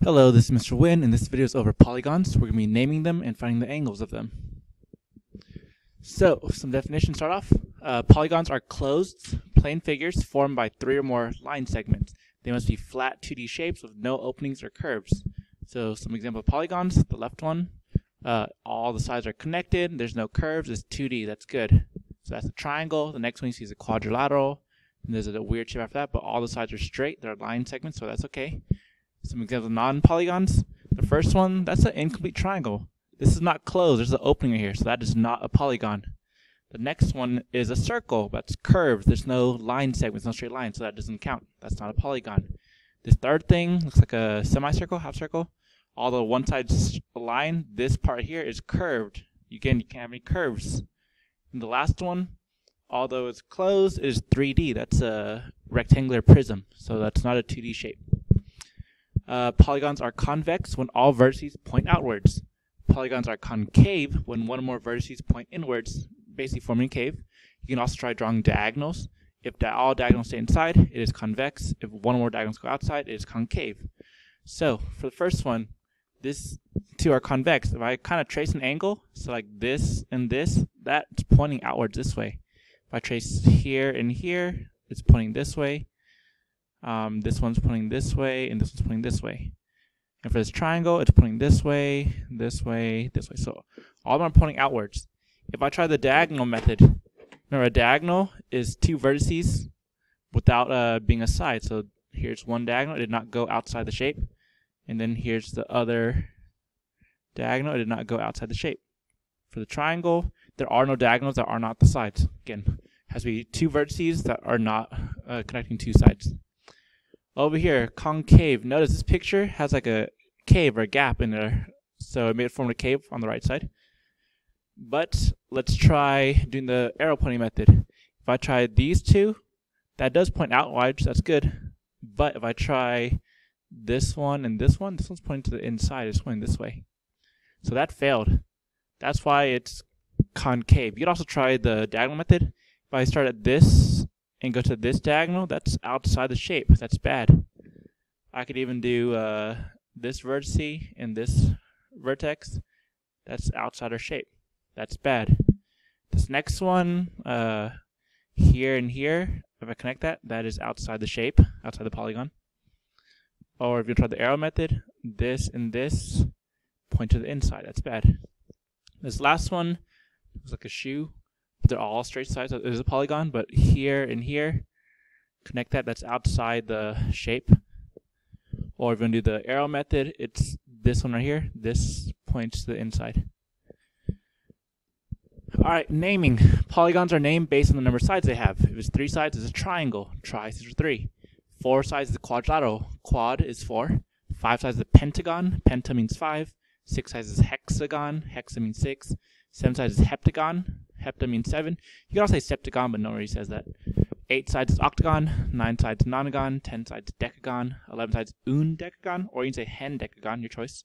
Hello, this is Mr. Win, and this video is over polygons. We're going to be naming them and finding the angles of them. So, some definitions start off. Polygons are closed, plane figures formed by three or more line segments. They must be flat 2D shapes with no openings or curves. So, some example of polygons, the left one, all the sides are connected, there's no curves, it's 2D, that's good. So that's a triangle. The next one you see is a quadrilateral, and there's a weird shape after that, but all the sides are straight, they're line segments, so that's okay. Some examples of non-polygons. The first one, that's an incomplete triangle. This is not closed, there's an opening right here, so that is not a polygon. The next one is a circle, that's curved, there's no line segments, no straight lines, so that doesn't count. That's not a polygon. This third thing looks like a semicircle, half circle. Although one side's a line, this part here is curved. Again, you can't have any curves. And the last one, although it's closed, is 3D. That's a rectangular prism, so that's not a 2D shape. Polygons are convex when all vertices point outwards. Polygons are concave when one or more vertices point inwards, basically forming a cave. You can also try drawing diagonals. If all diagonals stay inside, it is convex. If one or more diagonals go outside, it is concave. So, for the first one, these two are convex. If I kind of trace an angle, so like this and this, that's pointing outwards this way. If I trace here and here, it's pointing this way. This one's pointing this way, and this one's pointing this way. And for this triangle, it's pointing this way, this way, this way. So all of them are pointing outwards. If I try the diagonal method, remember a diagonal is two vertices without being a side. So here's one diagonal, it did not go outside the shape. And then here's the other diagonal, it did not go outside the shape. For the triangle, there are no diagonals that are not the sides. Again, it has to be two vertices that are not connecting two sides. Over here, concave. Notice this picture has like a cave or a gap in there. So it made it form a cave on the right side. But let's try doing the arrow pointing method. If I try these two, that does point outwards, that's good. But if I try this one and this one's pointing to the inside, it's pointing this way. So that failed. That's why it's concave. You could also try the diagonal method. If I start at this and go to this diagonal, that's outside the shape. That's bad. I could even do this vertex and this vertex. That's outside our shape. That's bad. This next one, here and here, if I connect that, that is outside the shape, outside the polygon. Or if you try the arrow method, this and this point to the inside. That's bad. This last one looks like a shoe. They're all straight sides. So there's a polygon, but here and here, connect that. That's outside the shape. Or if you want to do the arrow method, it's this one right here. This points to the inside. All right, naming. Polygons are named based on the number of sides they have. If it's 3 sides, it's a triangle. Tris is 3. 4 sides is a quadrilateral. Quad is 4. 5 sides is a pentagon. Penta means 5. 6 sides is hexagon. Hexa means 6. 7 sides is heptagon. Hepta means 7. You can also say septagon, but no one really says that. 8 sides is octagon. 9 sides nonagon. 10 sides decagon. 11 sides undecagon, or you can say hendecagon, your choice.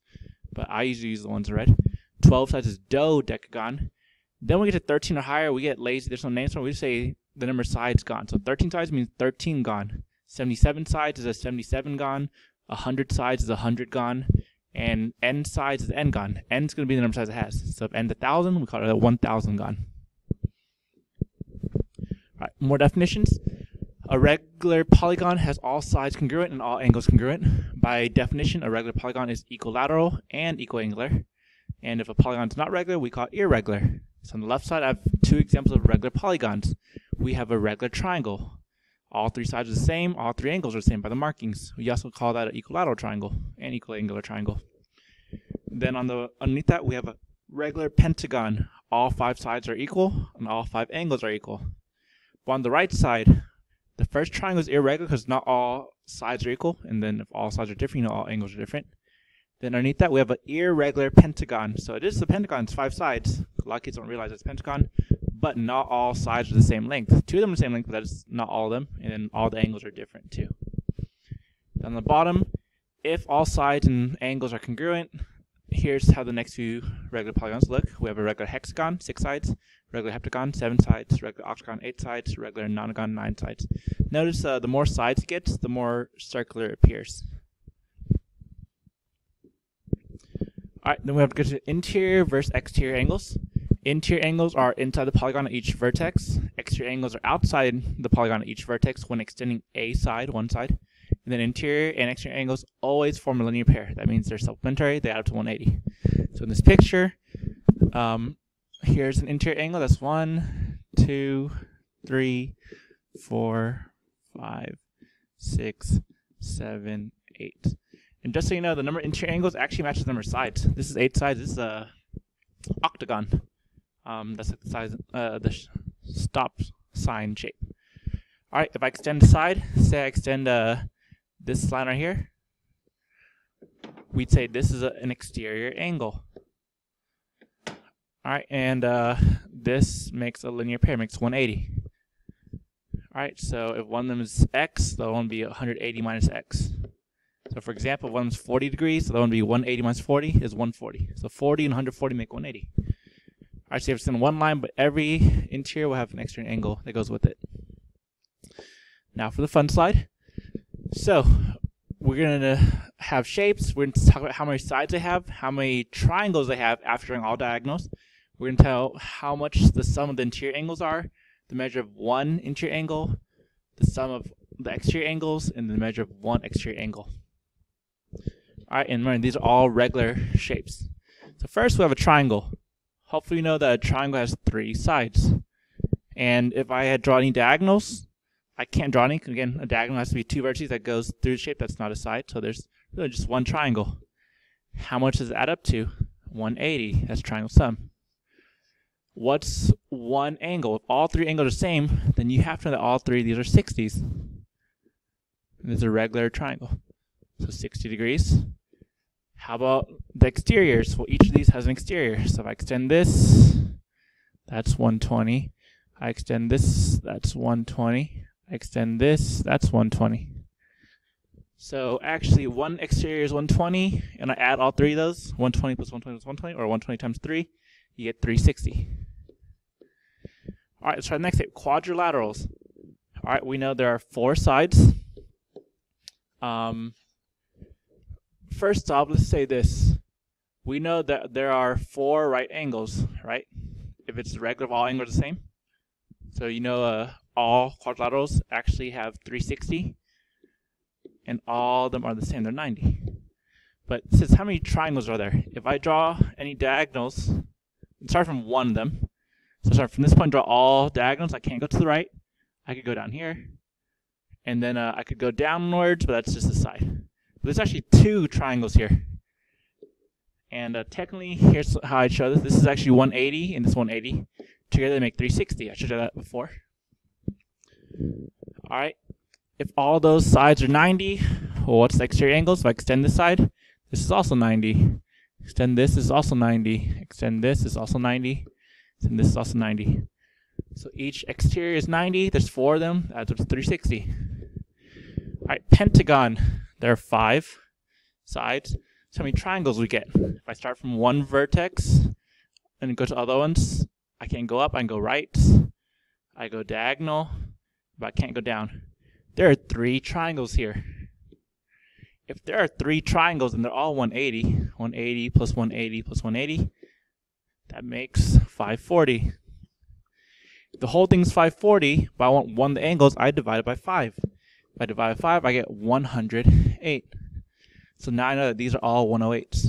But I usually use the ones in red. 12 sides is dodecagon. Then we get to 13 or higher, we get lazy. There's no names for it. We just say the number of sides gone. So 13 sides means 13 gone. 77 sides is a 77 gone. 100 sides is 100 gone. And n sides is n gone. N is going to be the number of sides it has. So if n is 1,000, we call it a 1,000 gone. All right, more definitions. A regular polygon has all sides congruent and all angles congruent. By definition, a regular polygon is equilateral and equiangular. And if a polygon is not regular, we call it irregular. So on the left side, I have 2 examples of regular polygons. We have a regular triangle. All 3 sides are the same. All 3 angles are the same by the markings. We also call that an equilateral triangle and equiangular triangle. Then underneath that, we have a regular pentagon. All 5 sides are equal, and all 5 angles are equal. But on the right side, the first triangle is irregular because not all sides are equal. And then if all sides are different, you know all angles are different. Then underneath that, we have an irregular pentagon. So it is the pentagon, it's 5 sides. A lot of kids don't realize it's a pentagon, but not all sides are the same length. 2 of them are the same length, but that's not all of them. And then all the angles are different too. On the bottom, if all sides and angles are congruent, here's how the next few regular polygons look. We have a regular hexagon, 6 sides, regular heptagon, 7 sides, regular octagon, 8 sides, regular nonagon, 9 sides. Notice the more sides it gets, the more circular it appears. Alright, then we have to go to interior versus exterior angles. Interior angles are inside the polygon at each vertex. Exterior angles are outside the polygon at each vertex when extending a side, one side. And then interior and exterior angles always form a linear pair. That means they're supplementary, they add up to 180. So in this picture, here's an interior angle. That's 1, 2, 3, 4, 5, 6, 7, 8. And just so you know, the number of interior angles actually matches the number of sides. This is 8 sides. This is a octagon. That's like the size, the stop sign shape. All right, if I extend the side, say I extend this line right here, we'd say this is an exterior angle. All right, and this makes a linear pair, makes 180. All right, so if one of them is x, the other one would be 180 minus x. So for example, if one is 40 degrees, so the other one would be 180 minus 40 is 140. So 40 and 140 make 180. All right, so you have to send one line, but every interior will have an exterior angle that goes with it. Now for the fun slide. So we're going to have shapes. We're going to talk about how many sides they have, how many triangles they have after drawing all diagonals. We're going to tell how much the sum of the interior angles are, the measure of one interior angle, the sum of the exterior angles, and the measure of one exterior angle. All right, and remember, these are all regular shapes. So first we have a triangle. Hopefully you know that a triangle has 3 sides. And if I had drawn any diagonals, I can't draw any. Again, a diagonal has to be 2 vertices that goes through the shape. That's not a side. So there's really just one triangle. How much does it add up to? 180. That's triangle sum. What's one angle? If all 3 angles are the same, then you have to know that all 3 of these are 60s. And this is a regular triangle. So 60 degrees. How about the exteriors? Well, each of these has an exterior. So if I extend this, that's 120. I extend this, that's 120. I extend this, that's 120. So actually, one exterior is 120, and I add all 3 of those. 120 plus 120 plus 120, or 120 times 3, you get 360. All right, let's try the next shape, quadrilaterals. All right, we know there are 4 sides. First off, let's say this. We know that there are 4 right angles, right? If it's regular, if all angles are the same. So you know all quadrilaterals actually have 360, and all of them are the same, they're 90. But it says how many triangles are there? If I draw any diagonals, start from one of them. So start from this point, draw all diagonals. I can't go to the right. I could go down here. And then I could go downwards, but that's just the side. But there's actually 2 triangles here. And technically, here's how I show this. This is actually 180, and this 180. Together they make 360. I showed you that before. All right. If all those sides are 90, well, what's the exterior angle? So if I extend this side, this is also 90. Extend this is also 90. Extend this is also 90. And this is also 90. So each exterior is 90. There's 4 of them. Adds up to 360. All right, pentagon. There are 5 sides. So how many triangles we get? If I start from one vertex and go to other ones, I can go up, I can go right. I go diagonal, but I can't go down. There are 3 triangles here. If there are 3 triangles and they're all 180, 180 plus 180 plus 180, that makes 540. If the whole thing's 540, but I want one of the angles, I divide it by 5. If I divide by 5, I get 108. So now I know that these are all 108s.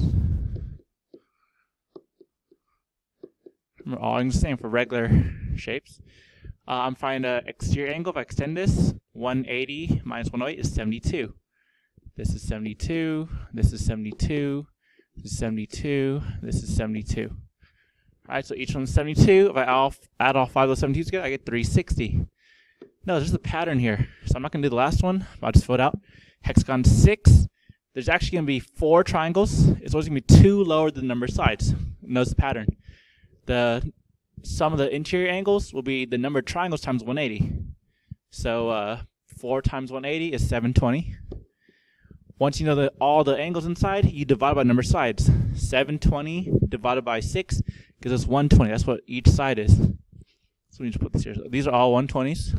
Remember, all the same for regular shapes. I'm finding an exterior angle. If I extend this, 180 minus 108 is 72. This is 72. This is 72. This is 72. This is 72. All right, so each one's 72. If I add all 5 of those 72s together, I get 360. No, there's a pattern here. So I'm not going to do the last one, but I'll just fill it out. Hexagon 6. There's actually going to be 4 triangles. It's always going to be 2 lower than the number of sides. Notice the pattern. The sum of the interior angles will be the number of triangles times 180. So 4 times 180 is 720. Once you know all the angles inside, you divide by number of sides. 720 divided by 6 gives us 120. That's what each side is. So we need to put this here. So these are all 120s.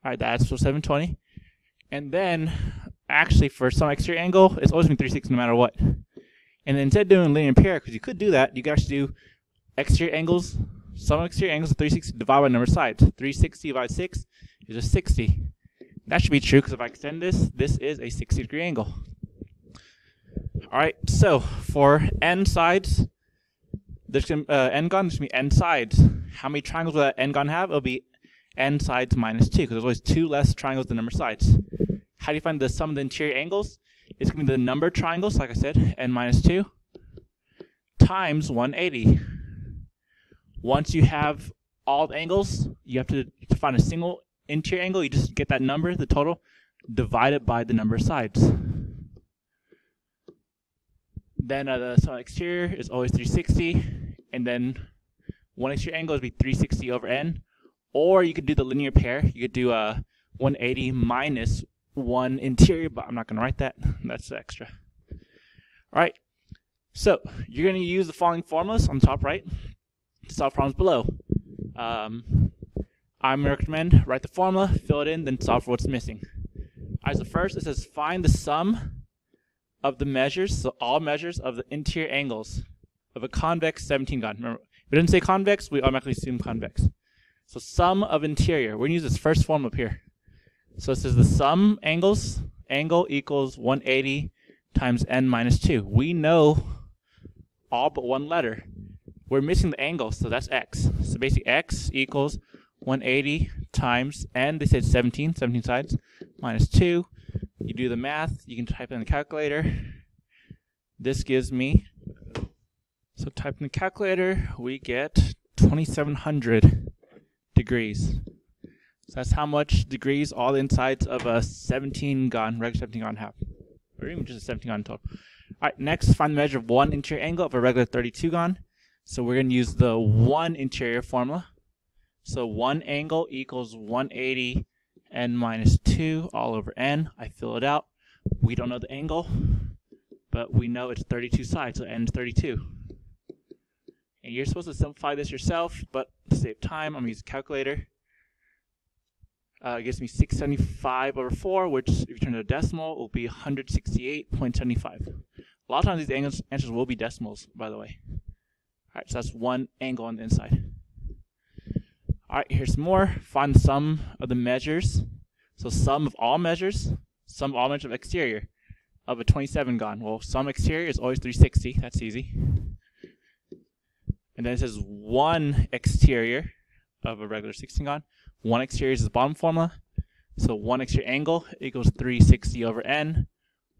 All right, that's for 720. And then actually for some exterior angle, it's always going to be 360 no matter what. And then instead of doing linear pair, because you could do that, you could actually do exterior angles, sum of exterior angles of 360 divided by number of sides. 360 divided 6 is a 60. That should be true because if I extend this, this is a 60-degree angle. Alright, so for n sides, there's going to n-gon, there's going to be n sides. How many triangles will that n-gon have? It'll be n sides minus 2, because there's always 2 less triangles than number of sides. How do you find the sum of the interior angles? It's going to be the number of triangles, like I said, n minus 2, times 180. Once you have all the angles, you have to find a single interior angle. You just get that number, the total, divided by the number of sides. Then the sum of exterior is always 360, and then one exterior angle would be 360 over n. Or you could do the linear pair. You could do 180 minus 1 interior, but I'm not going to write that. That's extra. All right, so you're going to use the following formulas on the top right to solve problems below. I'm going to recommend write the formula, fill it in, then solve for what's missing. All right, so first it says find the sum of the measures, so all measures of the interior angles of a convex 17-gon. Remember, if it doesn't say convex, we automatically assume convex. So sum of interior, we're going to use this first formula up here. So it says the sum angles, angle equals 180 times n minus 2. We know all but one letter. We're missing the angle, so that's x. So basically x equals 180 times n, they said 17 sides, minus 2. You do the math, you can type in the calculator. This gives me, so type in the calculator, we get 2,700 degrees. So that's how much degrees all the insides of a 17-gon, regular 17-gon have. Or even just a 17-gon total. Alright, next find the measure of one interior angle of a regular 32-gon. So we're going to use the one interior formula. So one angle equals 180 n minus 2 all over n. I fill it out. We don't know the angle, but we know it's 32 sides, so n is 32. And you're supposed to simplify this yourself, but to save time, I'm going to use a calculator. It gives me 675 over 4, which if you turn to a decimal, will be 168.75. A lot of times these answers will be decimals, by the way. Alright, so that's one angle on the inside. Alright, here's some more. Find the sum of the measures. So sum of all measures of exterior of a 27-gon. Well, sum exterior is always 360. That's easy. And then it says one exterior of a regular 16-gon. One exterior is the bottom formula. So one exterior angle equals 360 over n.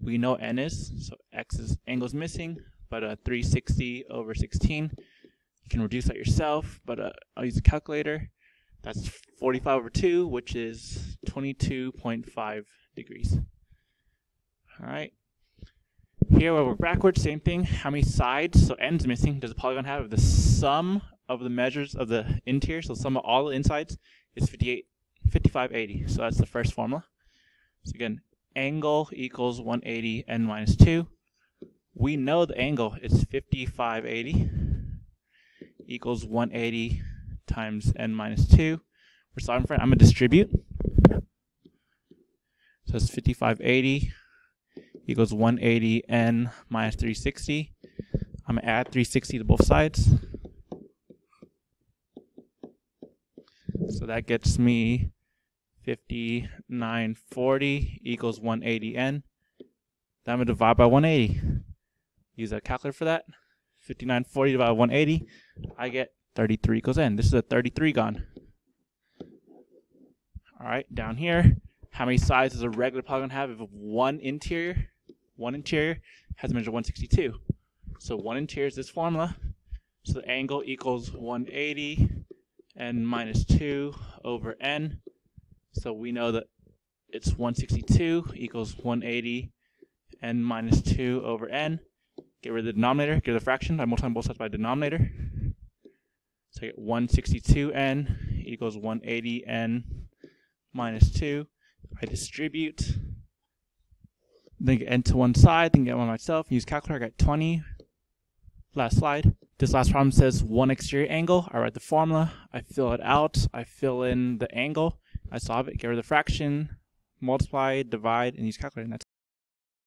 We know n is, so x's angle is missing, but 360 over 16. You can reduce that yourself, but I'll use a calculator. That's 45 over 2, which is 22.5 degrees. All right. Here we'll work backwards, same thing. How many sides, so n is missing, does a polygon have? The sum of the measures of the interior, so sum of all the insides, is 5580. So that's the first formula. So again, angle equals 180 n minus 2. We know the angle is 5580 equals 180 times n minus 2. We're solving for it. I'm going to distribute. So it's 5580 equals 180 n minus 360. I'm going to add 360 to both sides. So that gets me 5940 equals 180 n. Then I'm going to divide by 180. Use a calculator for that. 5940 divided by 180. I get 33 equals n. This is a 33-gon. Alright, down here, how many sides does a regular polygon have? If one interior has a measure of 162. So one interior is this formula. So the angle equals 180 n minus 2 over n. So we know that it's 162 equals 180 n minus 2 over n. Get rid of the denominator, get rid of the fraction by multiplying both sides by the denominator. So I get 162n equals 180n minus 2. I distribute. Then get n to one side, then get one myself. Use calculator, I got 20. Last slide. This last problem says one exterior angle. I write the formula, I fill it out, I fill in the angle, I solve it, get rid of the fraction, multiply, divide, and use calculator. And that's